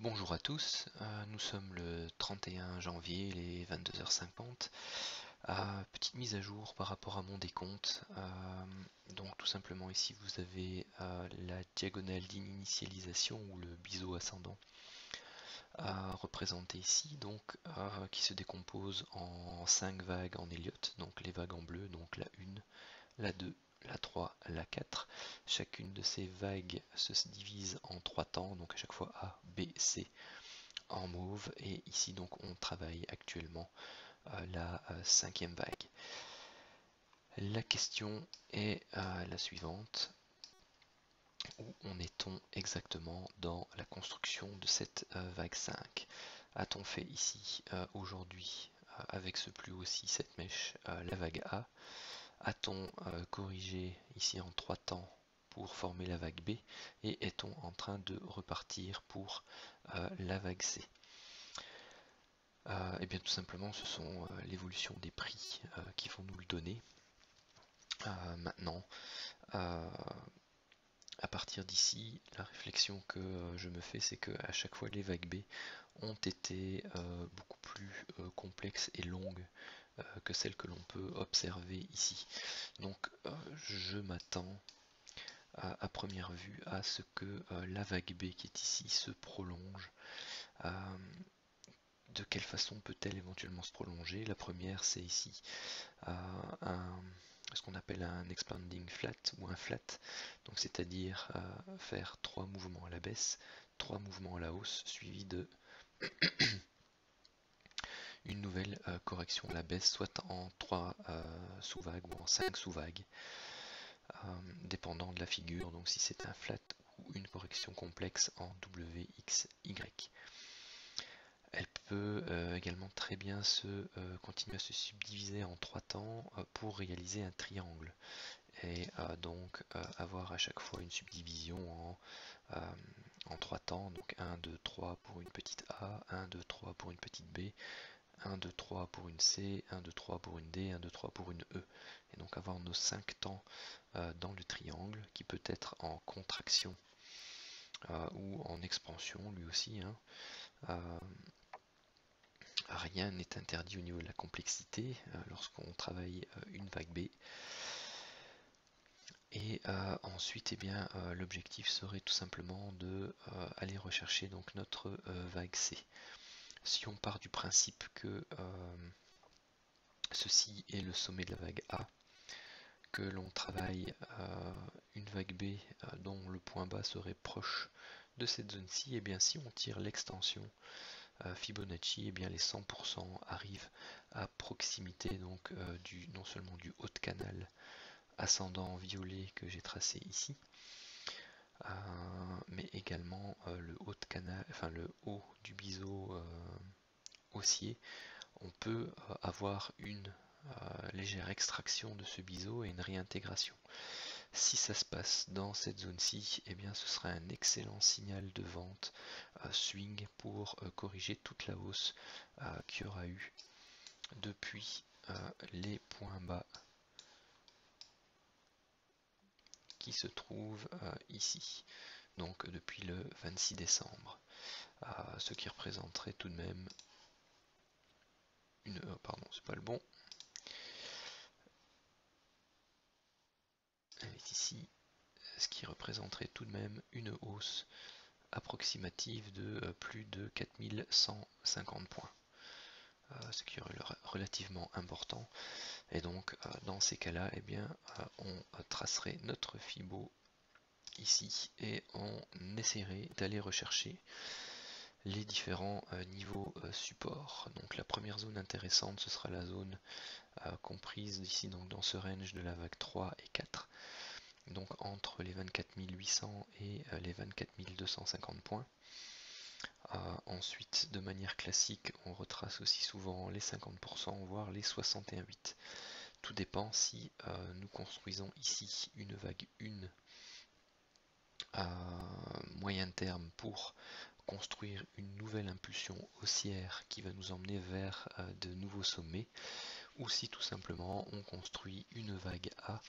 Bonjour à tous, nous sommes le 31 janvier, les 22h50. Petite mise à jour par rapport à mon décompte. Donc tout simplement ici vous avez la diagonale d'initialisation ou le biseau ascendant représenté ici, donc qui se décompose en 5 vagues en Elliott, donc les vagues en bleu, donc la 1, la 2, la 3, la 4. Chacune de ces vagues se divise en 3 temps, donc à chaque fois A, B, C en mauve, et ici donc on travaille actuellement la cinquième vague. La question est la suivante: où en est-on exactement dans la construction de cette vague 5? A-t-on fait ici aujourd'hui avec ce plus aussi cette mèche la vague A? A-t-on corrigé ici en 3 temps pour former la vague B? Et est-on en train de repartir pour la vague C? Et bien tout simplement ce sont l'évolution des prix qui vont nous le donner. Maintenant, à partir d'ici, la réflexion que je me fais, c'est que à chaque fois les vagues B ont été beaucoup plus complexes et longues que celles que l'on peut observer ici. Donc je m'attends à première vue à ce que la vague B qui est ici se prolonge. De quelle façon peut-elle éventuellement se prolonger? La première, c'est ici ce qu'on appelle un expanding flat ou un flat, donc c'est-à-dire faire 3 mouvements à la baisse, 3 mouvements à la hausse, suivi de une nouvelle correction à la baisse, soit en 3 sous-vagues ou en 5 sous-vagues, dépendant de la figure, donc si c'est un flat ou une correction complexe en W, X, Y. Elle peut également très bien continuer à se subdiviser en 3 temps pour réaliser un triangle, et donc avoir à chaque fois une subdivision en 3 temps, donc 1, 2, 3 pour une petite A, 1, 2, 3 pour une petite B, 1, 2, 3 pour une C, 1, 2, 3 pour une D, 1, 2, 3 pour une E. Et donc avoir nos 5 temps dans le triangle, qui peut être en contraction ou en expansion lui aussi. Rien n'est interdit au niveau de la complexité lorsqu'on travaille une vague B. Et ensuite, eh bien, l'objectif serait tout simplement de aller rechercher donc notre vague C. Si on part du principe que ceci est le sommet de la vague A, que l'on travaille une vague B dont le point bas serait proche de cette zone-ci, et bien si on tire l'extension Fibonacci, et bien les 100% arrivent à proximité donc non seulement du haut de canal ascendant violet que j'ai tracé ici, mais également le haut de canal, enfin le haut du biseau haussier. On peut avoir une légère extraction de ce biseau et une réintégration. Si ça se passe dans cette zone-ci, eh bien ce sera un excellent signal de vente swing pour corriger toute la hausse qu'il y aura eu depuis les points bas qui se trouvent ici, donc depuis le 26 décembre, ce qui représenterait tout de même une... pardon, c'est pas le bon. Elle est ici, ce qui représenterait tout de même une hausse approximative de plus de 4150 points, ce qui est relativement important. Et donc dans ces cas-là, eh bien, on tracerait notre Fibo ici et on essaierait d'aller rechercher les différents niveaux support. Donc la première zone intéressante, ce sera la zone comprise ici donc dans ce range de la vague 3 et 4, donc entre les 24 800 et les 24 250 points. Ensuite, de manière classique, on retrace aussi souvent les 50%, voire les 61,8. Tout dépend si nous construisons ici une vague 1 à moyen terme pour construire une nouvelle impulsion haussière qui va nous emmener vers de nouveaux sommets, ou si tout simplement on construit une vague A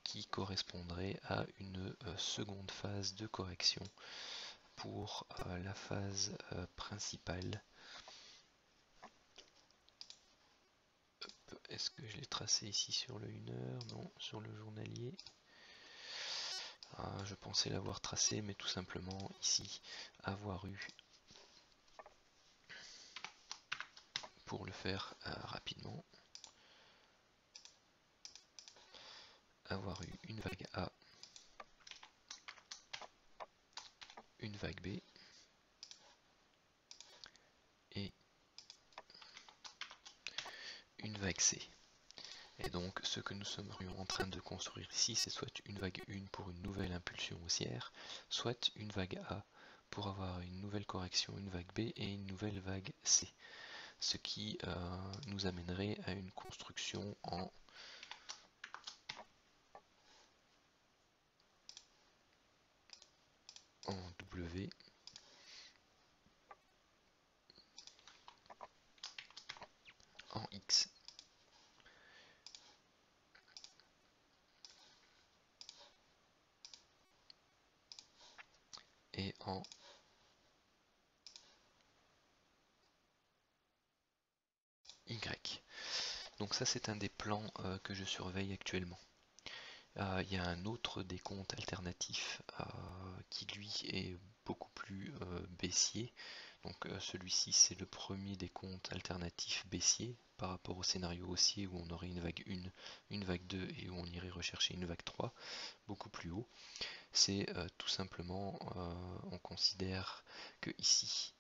qui correspondrait à une seconde phase de correction pour la phase principale. Est-ce que je l'ai tracé ici sur le 1 heure? Non, sur le journalier. Je pensais l'avoir tracé, mais tout simplement ici, avoir eu, pour le faire rapidement, avoir eu une vague A, une vague B et une vague C. Et donc ce que nous serions en train de construire ici, c'est soit une vague 1 pour une nouvelle impulsion haussière, soit une vague A pour avoir une nouvelle correction, une vague B et une nouvelle vague C. Ce qui nous amènerait à une construction en W en X et en Y. Donc ça c'est un des plans que je surveille actuellement. Il y a un autre décompte alternatif qui lui est beaucoup plus baissier. Donc celui-ci c'est le premier décompte alternatif baissier par rapport au scénario haussier où on aurait une vague 1, une vague 2 et où on irait rechercher une vague 3 beaucoup plus haut. C'est tout simplement, on considère que ici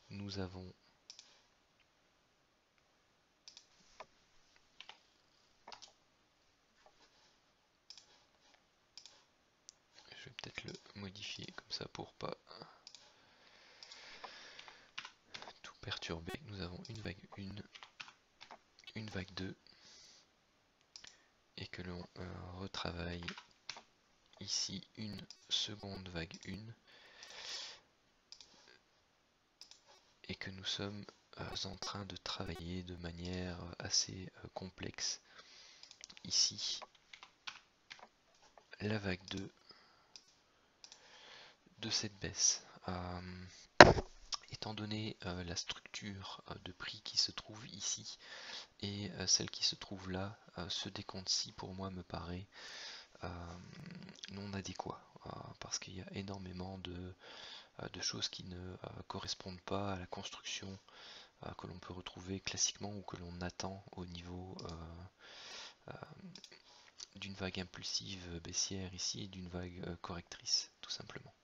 nous avons je vais peut-être le modifier comme ça pour pas tout perturber. Nous avons une vague 1, une vague 2 et que l'on retravaille ici une seconde vague 1 et que nous sommes en train de travailler de manière assez complexe ici la vague 2 de cette baisse. Étant donné la structure de prix qui se trouve ici et celle qui se trouve là, ce décompte-ci pour moi me paraît non adéquat parce qu'il y a énormément de choses qui ne correspondent pas à la construction que l'on peut retrouver classiquement ou que l'on attend au niveau d'une vague impulsive baissière ici et d'une vague correctrice tout simplement.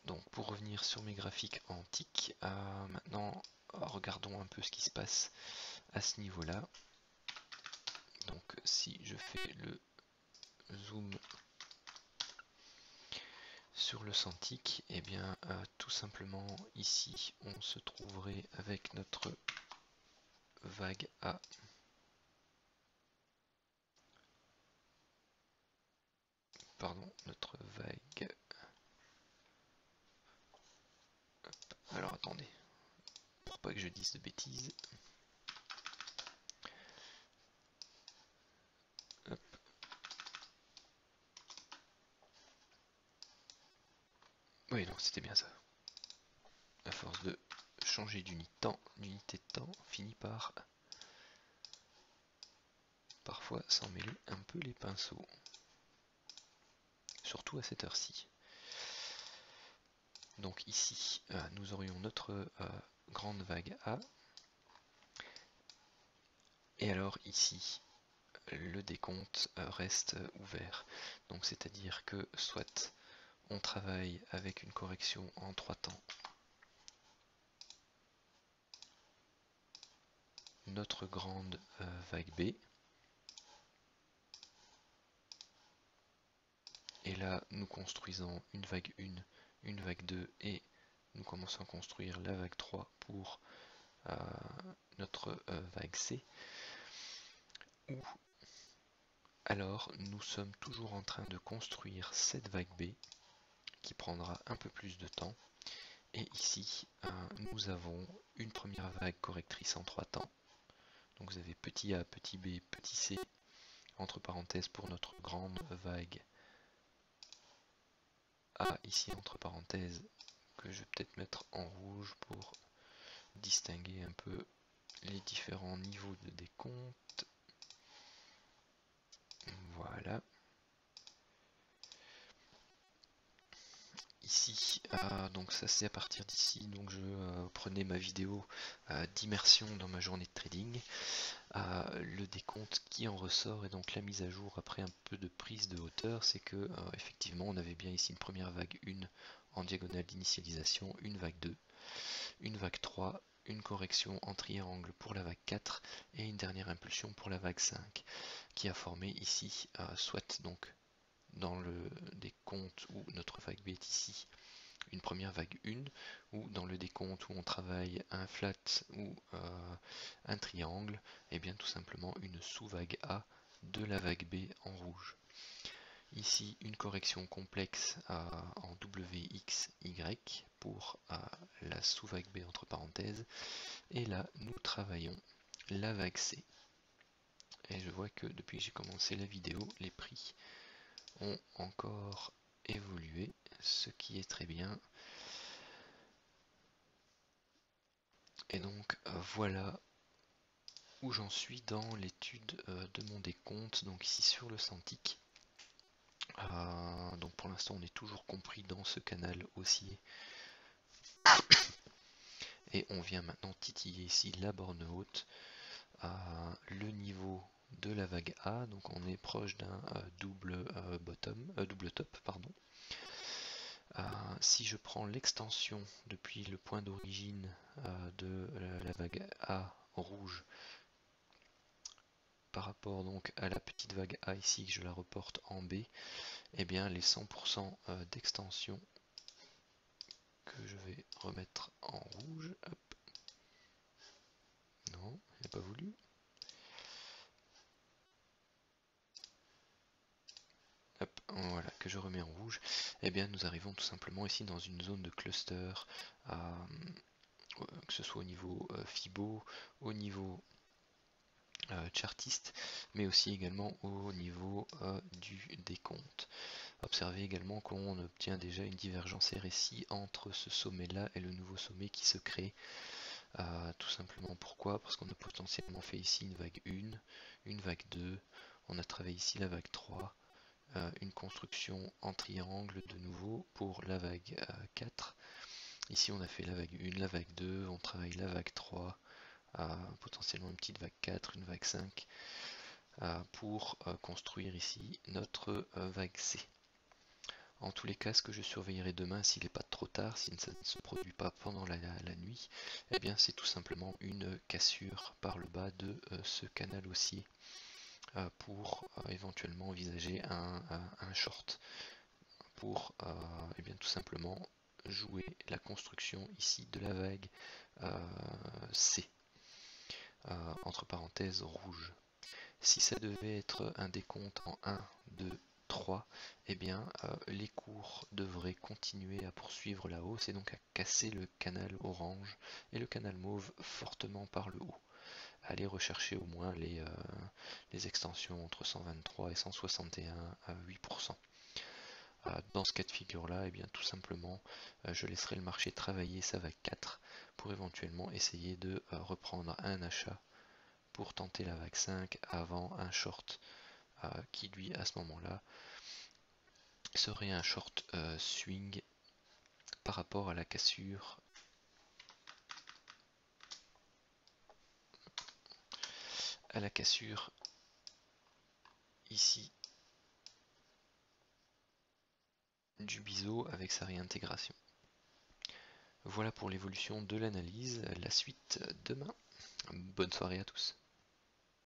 Donc pour revenir sur mes graphiques en tick, maintenant regardons un peu ce qui se passe à ce niveau-là. Donc si je fais le zoom sur le 100 tick, et bien tout simplement ici on se trouverait avec notre vague A notre vague. Alors attendez, pour pas que je dise de bêtises. Hop. Oui, non, c'était bien ça. À force de changer d'unité de temps, on finit par parfois s'en mêler un peu les pinceaux. Surtout à cette heure-ci. Donc ici, nous aurions notre grande vague A. Et alors ici, le décompte reste ouvert. Donc c'est-à-dire que soit on travaille avec une correction en 3 temps, notre grande vague B, et là nous construisons une vague 1, une vague 2 et nous commençons à construire la vague 3 pour notre vague C, ou alors nous sommes toujours en train de construire cette vague B qui prendra un peu plus de temps. Et ici, nous avons une première vague correctrice en 3 temps. Donc vous avez petit a, petit b, petit c, entre parenthèses pour notre grande vague A ici entre parenthèses, que je vais peut-être mettre en rouge pour distinguer un peu les différents niveaux de décompte. Voilà. Ici, donc ça c'est à partir d'ici, donc je prenais ma vidéo d'immersion dans ma journée de trading. Le décompte qui en ressort et donc la mise à jour après un peu de prise de hauteur, c'est que effectivement on avait bien ici une première vague 1 en diagonale d'initialisation, une vague 2, une vague 3, une correction en triangle pour la vague 4 et une dernière impulsion pour la vague 5 qui a formé ici soit donc dans le décompte où notre vague B est ici une première vague 1, ou dans le décompte où on travaille un flat ou un triangle, et bien tout simplement une sous-vague A de la vague B en rouge. Ici une correction complexe en WXY pour la sous-vague B entre parenthèses, et là nous travaillons la vague C. Et je vois que depuis que j'ai commencé la vidéo, les prix ont encore évolué, ce qui est très bien. Et donc voilà où j'en suis dans l'étude de mon décompte, donc ici sur le Santic. Donc pour l'instant on est toujours compris dans ce canal haussier. Et on vient maintenant titiller ici la borne haute, le niveau de la vague A, donc on est proche d'un double top, pardon. Si je prends l'extension depuis le point d'origine de la vague A rouge par rapport donc à la petite vague A ici, que je la reporte en B, et bien les 100% d'extension que je vais remettre en rouge, hop. Non, il n'a pas voulu. Hop, voilà, que je remets en rouge, et bien nous arrivons tout simplement ici dans une zone de cluster, que ce soit au niveau Fibo, au niveau chartiste, mais aussi également au niveau du décompte. Observez également qu'on obtient déjà une divergence RSI entre ce sommet là et le nouveau sommet qui se crée. Tout simplement pourquoi? Parce qu'on a potentiellement fait ici une vague 1, une vague 2, on a travaillé ici la vague 3, une construction en triangle de nouveau pour la vague 4. Ici on a fait la vague 1, la vague 2, on travaille la vague 3, potentiellement une petite vague 4, une vague 5, pour construire ici notre vague C. En tous les cas, ce que je surveillerai demain, s'il n'est pas trop tard, si ça ne se produit pas pendant la nuit, eh bien c'est tout simplement une cassure par le bas de ce canal haussier pour éventuellement envisager un short pour eh bien, tout simplement jouer la construction ici de la vague C, entre parenthèses rouge. Si ça devait être un décompte en 1, 2, 3, eh bien les cours devraient continuer à poursuivre la hausse et donc à casser le canal orange et le canal mauve fortement par le haut. Aller rechercher au moins les extensions entre 123 et 161 à 8%. Dans ce cas de figure là, eh bien tout simplement je laisserai le marché travailler sa vague 4 pour éventuellement essayer de reprendre un achat pour tenter la vague 5 avant un short qui lui à ce moment-là serait un short swing par rapport à la cassure ici du biseau avec sa réintégration. Voilà pour l'évolution de l'analyse, la suite demain. Bonne soirée à tous.